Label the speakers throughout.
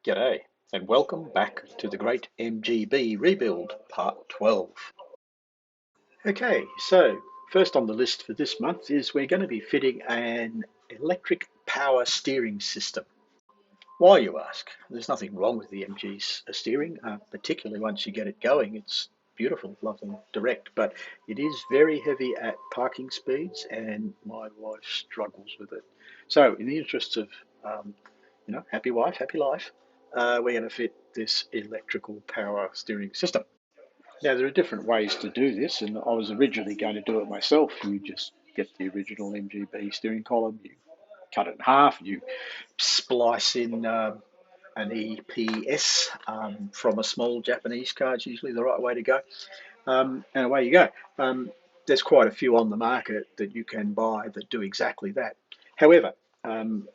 Speaker 1: G'day, and welcome back to the Great MGB Rebuild, Part 12. Okay, so first on the list for this month is we're going to be fitting an electric power steering system. Why, you ask? There's nothing wrong with the MG's steering, particularly once you get it going. It's beautiful, lovely, direct, but it is very heavy at parking speeds, and my wife struggles with it. So, in the interests of happy wife, happy life, we're going to fit this electrical power steering system. Now, there are different ways to do this, and I was originally going to do it myself. You just get the original MGB steering column, you cut it in half, you splice in an EPS from a small Japanese car. It's usually the right way to go, and away you go. There's quite a few on the market that you can buy that do exactly that. However,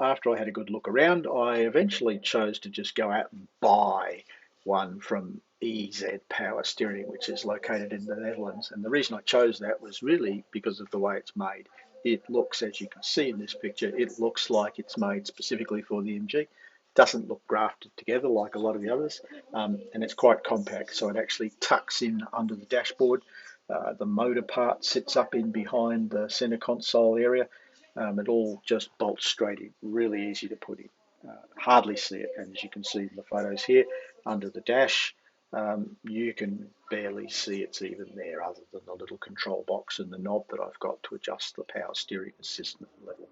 Speaker 1: after I had a good look around, I eventually chose to just go out and buy one from EZ Power Steering, which is located in the Netherlands. And the reason I chose that was really because of the way it's made. It looks, as you can see in this picture, it looks like it's made specifically for the MG. Doesn't look grafted together like a lot of the others, and it's quite compact, so it actually tucks in under the dashboard. The motor part sits up in behind the center console area. It all just bolts straight in, really easy to put in. Hardly see it, and as you can see in the photos here, under the dash, you can barely see it's even there other than the little control box and the knob that I've got to adjust the power steering assistant level.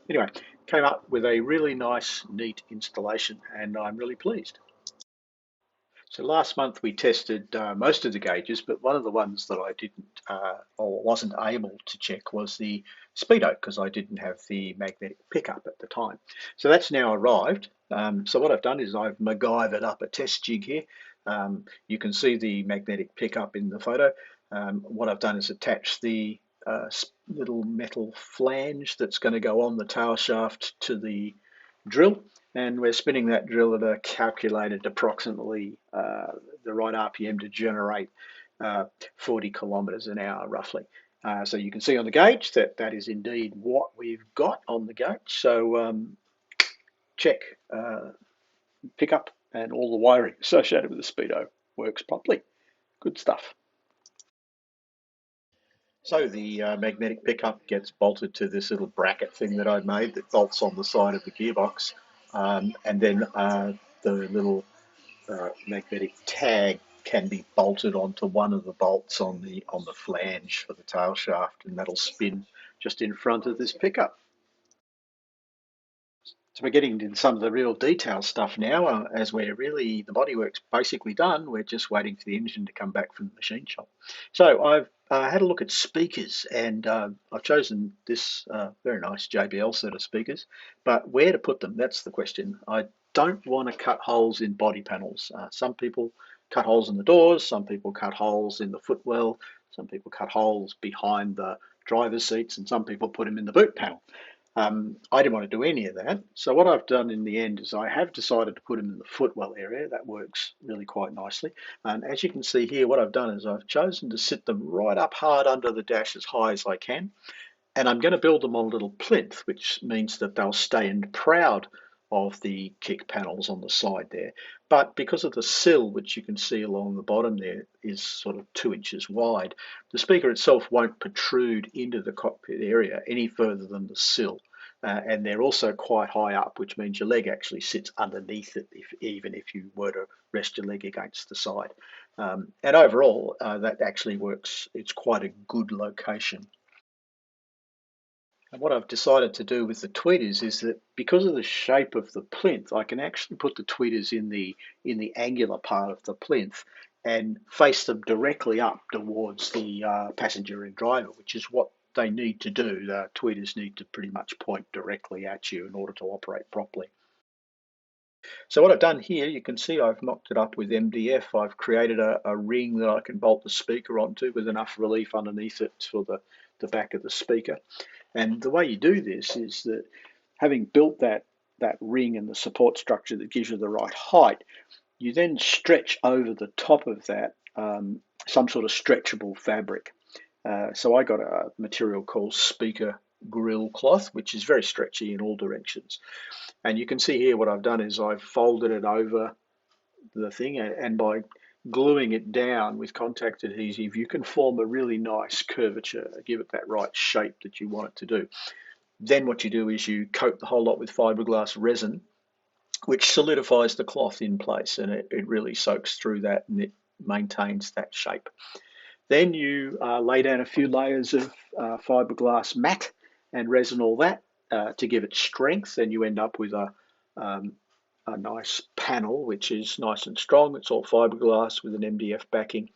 Speaker 1: Anyway, came up with a really nice, neat installation, and I'm really pleased. So last month we tested most of the gauges, but one of the ones that I didn't or wasn't able to check was the speedo because I didn't have the magnetic pickup at the time. So that's now arrived. So what I've done is I've MacGyvered up a test jig here. You can see the magnetic pickup in the photo. What I've done is attach the little metal flange that's going to go on the tail shaft to the drill, and we're spinning that drill at a calculated approximately the right RPM to generate 40 kilometres an hour roughly. So you can see on the gauge that that is indeed what we've got on the gauge. So check pickup and all the wiring associated with the speedo works properly. Good stuff. So the magnetic pickup gets bolted to this little bracket thing that I made that bolts on the side of the gearbox, and then the little magnetic tag can be bolted onto one of the bolts on the flange for the tail shaft, and that'll spin just in front of this pickup. So we're getting into some of the real detail stuff now, as we're really, the bodywork's basically done. We're just waiting for the engine to come back from the machine shop. So I've had a look at speakers, and I've chosen this very nice JBL set of speakers, but where to put them, that's the question. I don't want to cut holes in body panels. Some people cut holes in the doors, some people cut holes in the footwell, some people cut holes behind the driver's seats, and some people put them in the boot panel. I didn't want to do any of that. So what I've done in the end is I have decided to put them in the footwell area. That works really quite nicely. And as you can see here, what I've done is I've chosen to sit them right up hard under the dash as high as I can. And I'm going to build them on a little plinth, which means that they'll stand proud of the kick panels on the side there. But because of the sill, which you can see along the bottom there, is sort of 2 inches wide, the speaker itself won't protrude into the cockpit area any further than the sill. And they're also quite high up, which means your leg actually sits underneath it, even if you were to rest your leg against the side. And overall, that actually works. It's quite a good location. And what I've decided to do with the tweeters is that because of the shape of the plinth, I can actually put the tweeters in the angular part of the plinth and face them directly up towards the passenger and driver, which is what they need to do. The tweeters need to pretty much point directly at you in order to operate properly. So what I've done here, you can see I've mocked it up with MDF. I've created a ring that I can bolt the speaker onto with enough relief underneath it for the back of the speaker. And the way you do this is that having built that ring and the support structure that gives you the right height, you then stretch over the top of that some sort of stretchable fabric. So I got a material called speaker grill cloth, which is very stretchy in all directions. And you can see here what I've done is I've folded it over the thing, and by gluing it down with contact adhesive, you can form a really nice curvature, give it that right shape that you want it to do. Then what you do is you coat the whole lot with fiberglass resin, which solidifies the cloth in place, and it really soaks through that and it maintains that shape. Then you lay down a few layers of fiberglass mat and resin all that to give it strength, and you end up with um, a nice panel which is nice and strong. It's all fiberglass with an MDF backing.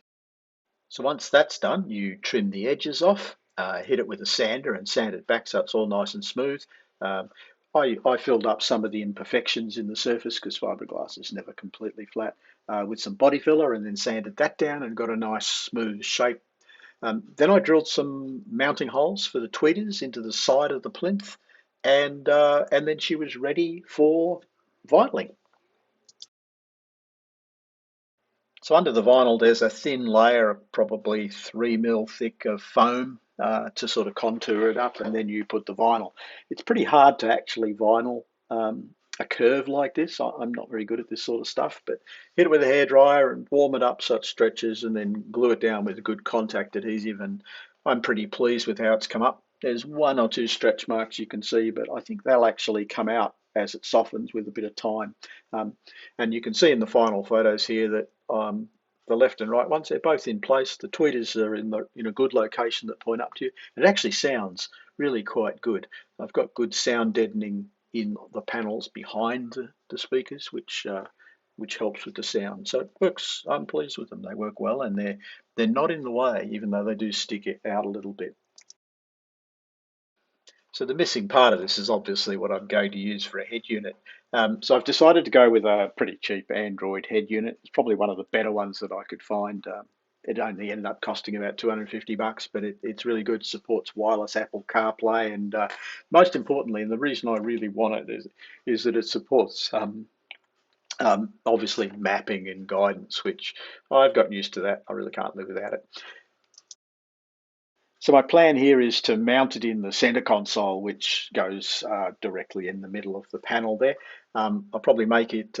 Speaker 1: So once that's done, you trim the edges off, hit it with a sander and sand it back so it's all nice and smooth. Um, I filled up some of the imperfections in the surface because fiberglass is never completely flat with some body filler, and then sanded that down and got a nice smooth shape. Then I drilled some mounting holes for the tweeters into the side of the plinth, and then she was ready for vinyling. So under the vinyl, there's a thin layer of probably 3 mil thick of foam to sort of contour it up, and then you put the vinyl. It's pretty hard to actually vinyl a curve like this. I'm not very good at this sort of stuff, but hit it with a hairdryer and warm it up so it stretches, and then glue it down with a good contact adhesive. And I'm pretty pleased with how it's come up. There's one or two stretch marks you can see, but I think they'll actually come out as it softens with a bit of time. Um, and you can see in the final photos here that the left and right ones, they're both in place. The tweeters are in a good location that point up to you. It actually sounds really quite good. I've got good sound deadening in the panels behind the speakers, which helps with the sound. So it works. I'm pleased with them. They work well, and they're not in the way, even though they do stick it out a little bit. So the missing part of this is obviously what I'm going to use for a head unit. So I've decided to go with a pretty cheap Android head unit. It's probably one of the better ones that I could find. It only ended up costing about $250, but it's really good. Supports wireless Apple CarPlay, and most importantly, and the reason I really want it is that it supports obviously mapping and guidance, which I've gotten used to that. I really can't live without it. So my plan here is to mount it in the center console, which goes directly in the middle of the panel there. I'll probably make it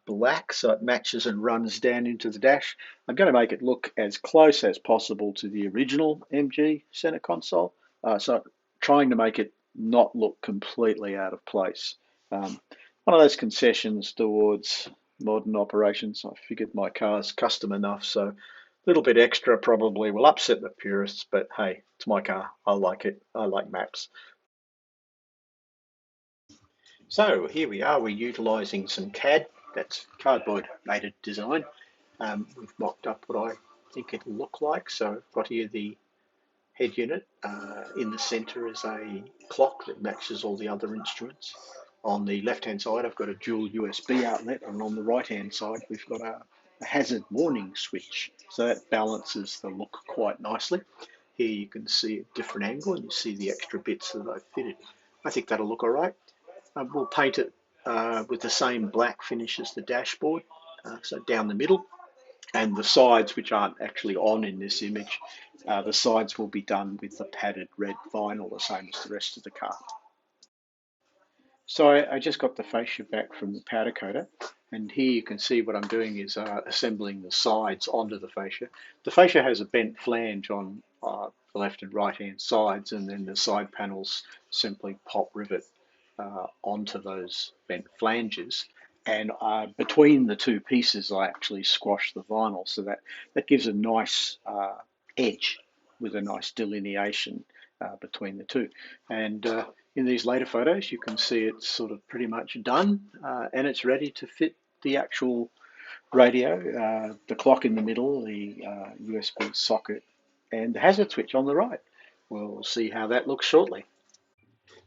Speaker 1: black so it matches and runs down into the dash. I'm going to make it look as close as possible to the original MG center console, so trying to make it not look completely out of place. One of those concessions towards modern operations. I figured my car's custom enough, so little bit extra probably will upset the purists, but hey, it's my car. I like it. I like maps. So here we are. We're utilising some CAD. That's cardboard mated design. We've mocked up what I think it'll look like. So I've got here the head unit. In the centre is a clock that matches all the other instruments. On the left-hand side, I've got a dual USB outlet, and on the right-hand side, we've got a hazard warning switch. So that balances the look quite nicely. Here you can see a different angle, and you see the extra bits that I've fitted. I think that'll look all right. We'll paint it with the same black finish as the dashboard, so down the middle. And the sides, which aren't actually on in this image, the sides will be done with the padded red vinyl, the same as the rest of the car. So I just got the fascia back from the powder coater, and here you can see what I'm doing is assembling the sides onto the fascia. The fascia has a bent flange on the left and right hand sides, and then the side panels simply pop rivet onto those bent flanges. And between the two pieces, I actually squash the vinyl, so that gives a nice edge with a nice delineation between the two. And in these later photos, you can see it's sort of pretty much done, and it's ready to fit the actual radio, the clock in the middle, the USB socket, and the hazard switch on the right. We'll see how that looks shortly.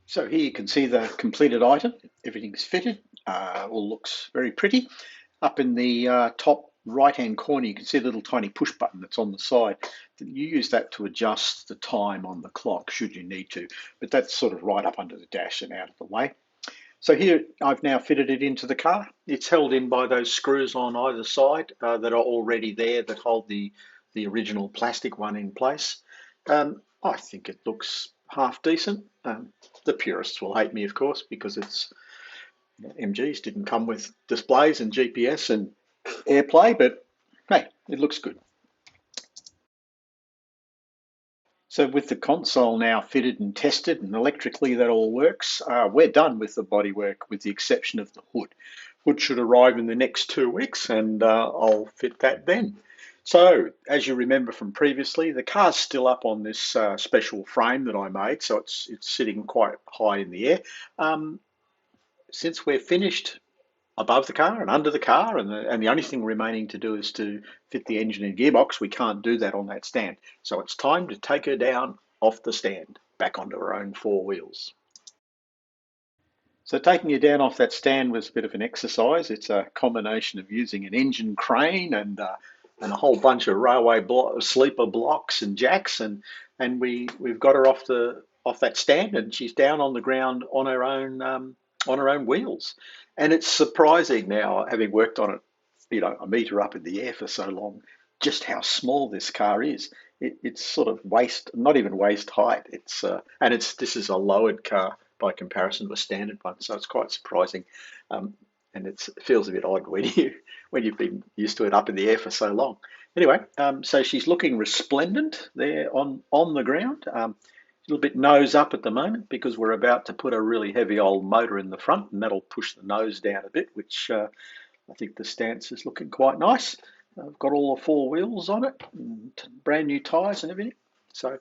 Speaker 1: So here you can see the completed item. Everything's fitted, all looks very pretty. Up in the top right-hand corner, you can see the little tiny push button that's on the side. You use that to adjust the time on the clock, should you need to, but that's sort of right up under the dash and out of the way. So here, I've now fitted it into the car. It's held in by those screws on either side that are already there that hold the original plastic one in place. I think it looks half decent. The purists will hate me, of course, because it's MGs didn't come with displays and GPS and AirPlay, but hey, it looks good. So with the console now fitted and tested and electrically that all works, we're done with the bodywork with the exception of the hood. Hood should arrive in the next 2 weeks and I'll fit that then. So as you remember from previously, the car's still up on this special frame that I made, so it's sitting quite high in the air. Um, since we're finished above the car and under the car, and the only thing remaining to do is to fit the engine and gearbox. We can't do that on that stand. So it's time to take her down off the stand, back onto her own four wheels. So taking her down off that stand was a bit of an exercise. It's a combination of using an engine crane and a whole bunch of sleeper blocks and jacks, and we've got her off that stand, and she's down on the ground on her own wheels. And it's surprising now, having worked on it, a metre up in the air for so long, just how small this car is. It's sort of not even waist height. This is a lowered car by comparison to a standard one, so it's quite surprising. And it feels a bit odd when you've been used to it up in the air for so long. Anyway, so she's looking resplendent there on the ground. A little bit nose up at the moment because we're about to put a really heavy old motor in the front, and that'll push the nose down a bit, which I think the stance is looking quite nice. I've got all the four wheels on it, and brand new tyres and everything. So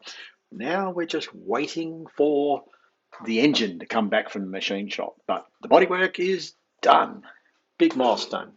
Speaker 1: now we're just waiting for the engine to come back from the machine shop. But the bodywork is done. Big milestone.